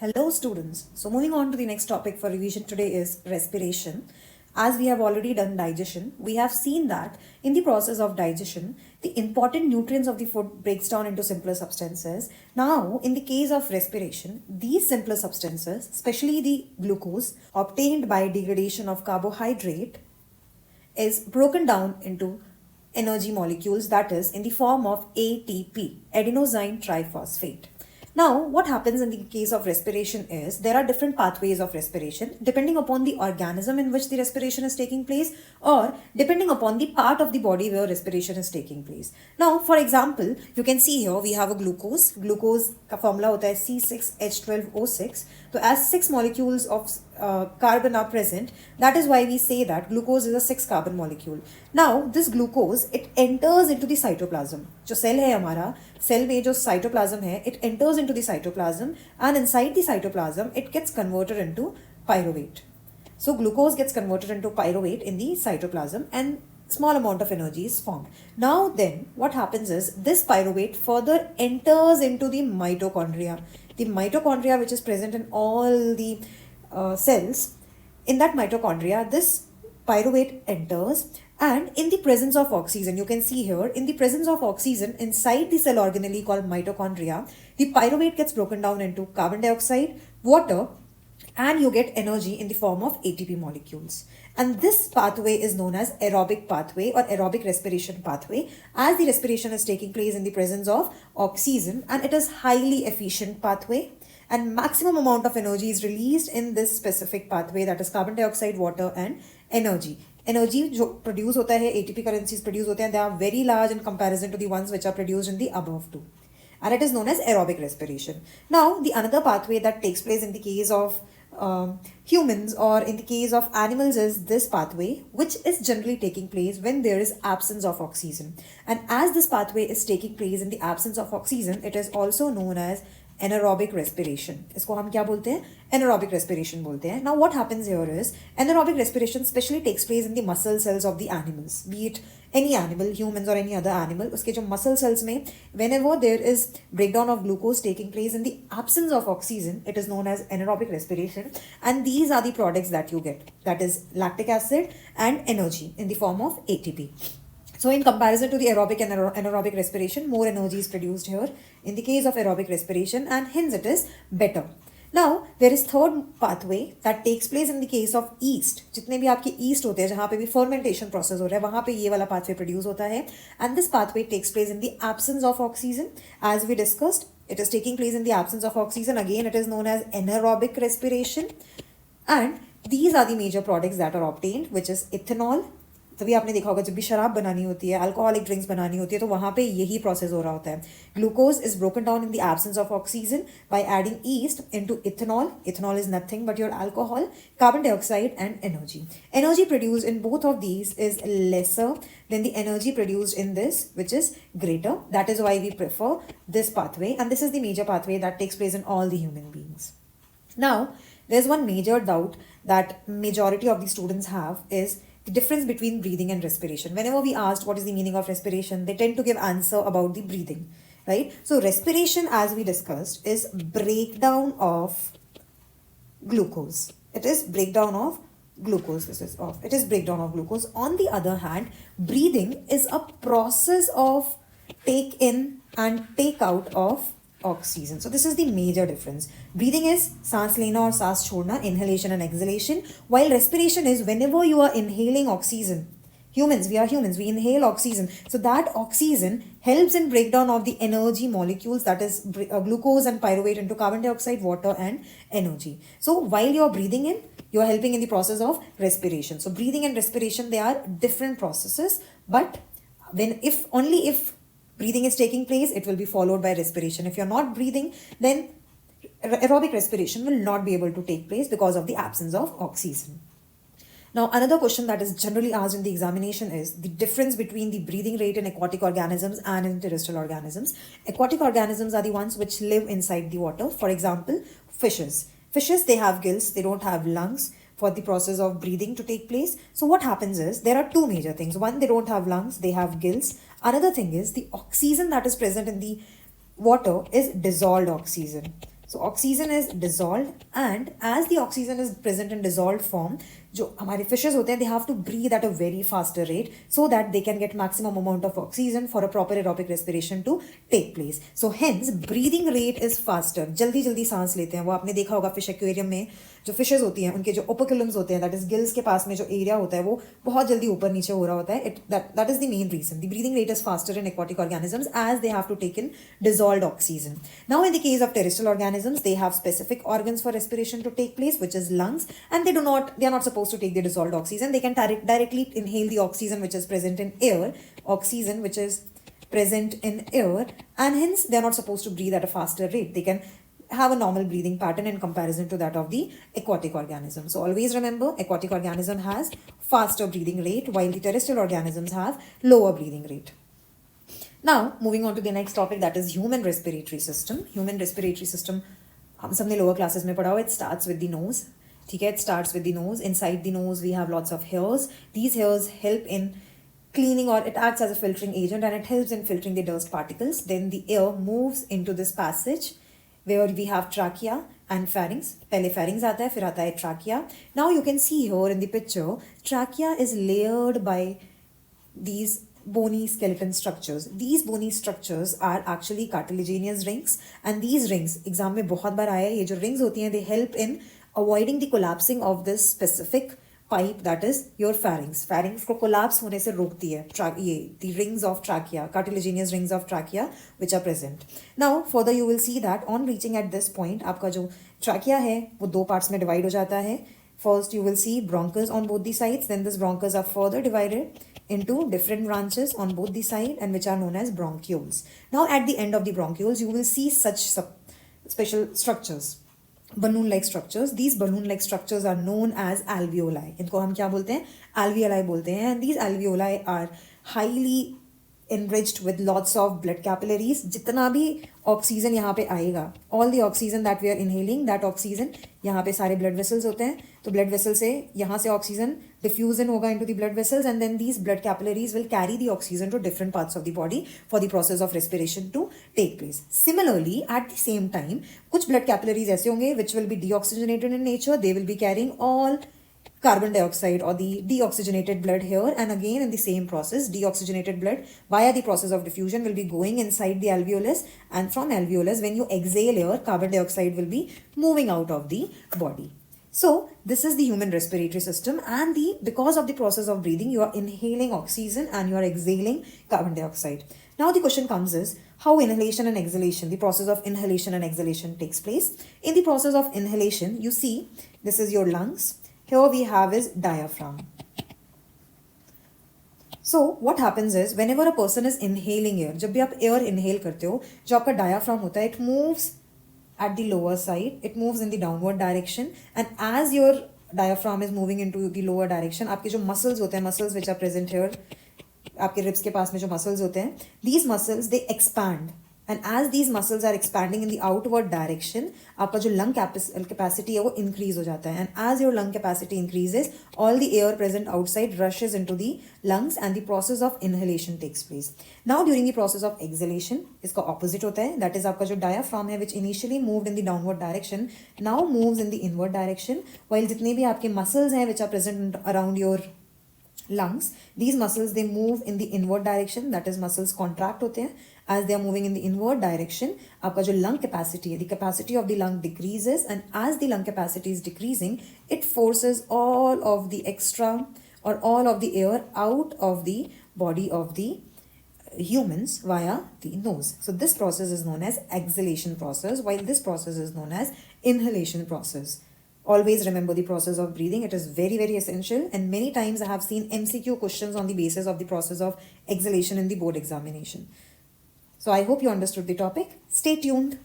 Hello students. So moving on to the next topic for revision today is respiration. As we have already done digestion, we have seen that in the process of digestion, the important nutrients of the food breaks down into simpler substances. Now, in the case of respiration, these simpler substances, especially the glucose obtained by degradation of carbohydrate, is broken down into energy molecules, that is in the form of ATP, adenosine triphosphate. Now, what happens in the case of respiration is there are different pathways of respiration depending upon the organism in which the respiration is taking place or depending upon the part of the body where respiration is taking place. Now, for example, you can see here we have a glucose. Glucose का formula होता है C6H12O6. So, as 6 molecules of carbon are present, that is why we say that glucose is a 6 carbon molecule. Now, this glucose, it enters into the cytoplasm. जो cell है हमारा, cell में जो cytoplasm है, it enters into the cytoplasm and inside the cytoplasm, it gets converted into pyruvate. So, glucose gets converted into pyruvate in the cytoplasm and small amount of energy is formed. Now then, what happens is this pyruvate further enters into the mitochondria. The mitochondria which is present in all the cells, in that mitochondria, this pyruvate enters and in the presence of oxygen, you can see here, in the presence of oxygen inside the cell organelle called mitochondria, the pyruvate gets broken down into carbon dioxide, water, and you get energy in the form of ATP molecules. And this pathway is known as aerobic pathway or aerobic respiration pathway, as the respiration is taking place in the presence of oxygen and it is highly efficient pathway and maximum amount of energy is released in this specific pathway, that is carbon dioxide, water and energy. Energy जो produce होता है, ATP currencies produce होते हैं, they are very large in comparison to the ones which are produced in the above two. And it is known as aerobic respiration. Now, the another pathway that takes place in the case of humans or in the case of animals is this pathway, which is generally taking place when there is absence of oxygen. And as this pathway is taking place in the absence of oxygen, it is also known as anaerobic respiration. इसको हम क्या बोलते हैं? Anaerobic respiration बोलते हैं. Now what happens here is anaerobic respiration especially takes place in the muscle cells of the animals, be it any animal, humans or any other animal. उसके जो muscle cells में whenever there is breakdown of glucose taking place in the absence of oxygen, it is known as anaerobic respiration, and these are the products that you get, that is lactic acid and energy in the form of ATP. So in comparison to the aerobic and anaerobic respiration, more energy is produced here in the case of aerobic respiration and hence it is better. Now, there is third pathway that takes place in the case of yeast. जितने भी आपके yeast होते हैं, जहाँ पे भी fermentation process हो रहा है, वहाँ पे ये वाला pathway produce होता है. And this pathway takes place in the absence of oxygen. As we discussed, it is taking place in the absence of oxygen. Again, it is known as anaerobic respiration. And these are the major products that are obtained, which is ethanol. तभी आपने देखा होगा जब भी शराब बनानी होती है, अल्कोहलिक ड्रिंक्स बनानी होती है, तो वहाँ पे यही प्रोसेस हो रहा होता है. Glucose is broken down in the absence of oxygen by adding east into ethanol. Ethanol is nothing but your alcohol, carbon dioxide and energy. Energy produced in both of these is lesser than the energy produced in this which is greater. That is why we prefer this pathway, and this is the major pathway that takes place in all the human beings. Now, there's one major doubt that majority of the students have is the difference between breathing and respiration. Whenever we asked what is the meaning of respiration, they tend to give answer about the breathing, right? So respiration, as we discussed, is breakdown of glucose. It is breakdown of glucose. This is off. It is breakdown of glucose. On the other hand, breathing is a process of take in and take out of oxygen. So this is the major difference. Breathing is सांस लेना और सांस छोड़ना, inhalation and exhalation, while respiration is whenever you are inhaling oxygen. Humans, we are humans, we inhale oxygen. So that oxygen helps in breakdown of the energy molecules, that is glucose and pyruvate into carbon dioxide, water and energy. So while you are breathing in, you are helping in the process of respiration. So breathing and respiration, they are different processes, but only if breathing is taking place, it will be followed by respiration. If you're not breathing, then aerobic respiration will not be able to take place because of the absence of oxygen. Now, another question that is generally asked in the examination is the difference between the breathing rate in aquatic organisms and in terrestrial organisms. Aquatic organisms are the ones which live inside the water. For example, fishes. Fishes, they have gills, they don't have lungs for the process of breathing to take place. So what happens is, there are two major things. One, they don't have lungs, they have gills. Another thing is, the oxygen that is present in the water is dissolved oxygen. So oxygen is dissolved, and as the oxygen is present in dissolved form, जो हमारे fishes होते हैं, they have to breathe at a very faster rate so that they can get maximum amount of oxygen for a proper aerobic respiration to take place. So hence breathing rate is faster. जल्दी जल्दी सांस लेते हैं. वो आपने देखा होगा fish aquarium में जो fishes होती हैं, उनके जो operculums होते हैं, that is gills के पास में जो area होता है, वो बहुत जल्दी ऊपर नीचे हो रहा होता है. That is the main reason. The breathing rate is faster in aquatic organisms as they have to take in dissolved oxygen. Now in the case of terrestrial organisms, they have specific organs for respiration to take place, which is lungs, and they are not supposed to take the dissolved oxygen. They can directly inhale the oxygen which is present in air, and hence they are not supposed to breathe at a faster rate. They can have a normal breathing pattern in comparison to that of the aquatic organism. So always remember, aquatic organism has faster breathing rate while the terrestrial organisms have lower breathing rate. Now moving on to the next topic, that is human respiratory system. Human respiratory system हम सबने lower classes में पढ़ा हुआ. It starts with the nose. ठीक है, it starts with the nose. Inside the nose we have lots of hairs. These hairs help in cleaning, or it acts as a filtering agent, and it helps in filtering the dust particles. Then the air moves into this passage where we have trachea and pharynx. पहले pharynx आता है, फिर आता है trachea. Now you can see here in the picture, trachea is layered by these bony skeleton structures. These bony structures are actually cartilaginous rings, and these rings, exam में बहुत बार आया है, ये जो rings होती हैं, they help in avoiding the collapsing of this specific pipe, that is your pharynx. Pharynx को collapse होने से रोकती है ये the rings of trachea, cartilaginous rings of trachea which are present. Now further you will see that on reaching at this point, आपका जो trachea है वो दो parts में divide हो जाता है. First you will see bronchus on both the sides, then this bronchus are further divided into different branches on both the side, and which are known as bronchioles. Now at the end of the bronchioles you will see such special structures, balloon-like structures. These balloon-like structures are known as alveoli. इनको हम क्या बोलते हैं? Alveoli बोलते हैं. And these alveoli are highly enriched with lots of blood capillaries. जितना भी oxygen यहाँ पे आएगा, all the oxygen that we are inhaling, that oxygen यहाँ पे सारे blood vessels होते हैं. तो blood vessel से यहाँ से oxygen diffusion होगा into the blood vessels, and then these blood capillaries will carry the oxygen to different parts of the body for the process of respiration to take place. Similarly, at the same time, कुछ blood capillaries ऐसे होंगे which will be deoxygenated in nature. They will be carrying all carbon dioxide or the deoxygenated blood here, and again in the same process, deoxygenated blood via the process of diffusion will be going inside the alveolus, and from alveolus when you exhale air, carbon dioxide will be moving out of the body. So this is the human respiratory system, and because of the process of breathing, you are inhaling oxygen and you are exhaling carbon dioxide. Now the question comes is, how inhalation and exhalation, the process of inhalation and exhalation takes place. In the process of inhalation, you see this is your lungs. Here we have is diaphragm. So what happens is, whenever a person is inhaling air, जब भी आप air inhale करते हो, जो आपका diaphragm होता है, it moves at the lower side, it moves in the downward direction, and as your diaphragm is moving into the lower direction, आपके जो muscles होते हैं, muscles which are present here, आपके ribs के पास में जो muscles होते हैं, these muscles they expand. And as these muscles are expanding in the outward direction, आपका जो lung capacity है वो increase हो जाता है. And as your lung capacity increases, all the air present outside rushes into the lungs, and the process of inhalation takes place. Now during the process of exhalation, इसका opposite होता है. That is आपका जो diaphragm है, which initially moved in the downward direction, now moves in the inward direction. While जितने भी आपके muscles हैं which are present around your lungs, these muscles they move in the inward direction. That is muscles contract होते हैं. As they are moving in the inward direction, आपका जो lung capacity है, the capacity of the lung decreases, and as the lung capacity is decreasing, it forces all of the extra or all of the air out of the body of the humans via the nose. So this process is known as exhalation process, while this process is known as inhalation process. Always remember the process of breathing. It is very, very essential, and many times I have seen MCQ questions on the basis of the process of exhalation in the board examination. So I hope you understood the topic. Stay tuned.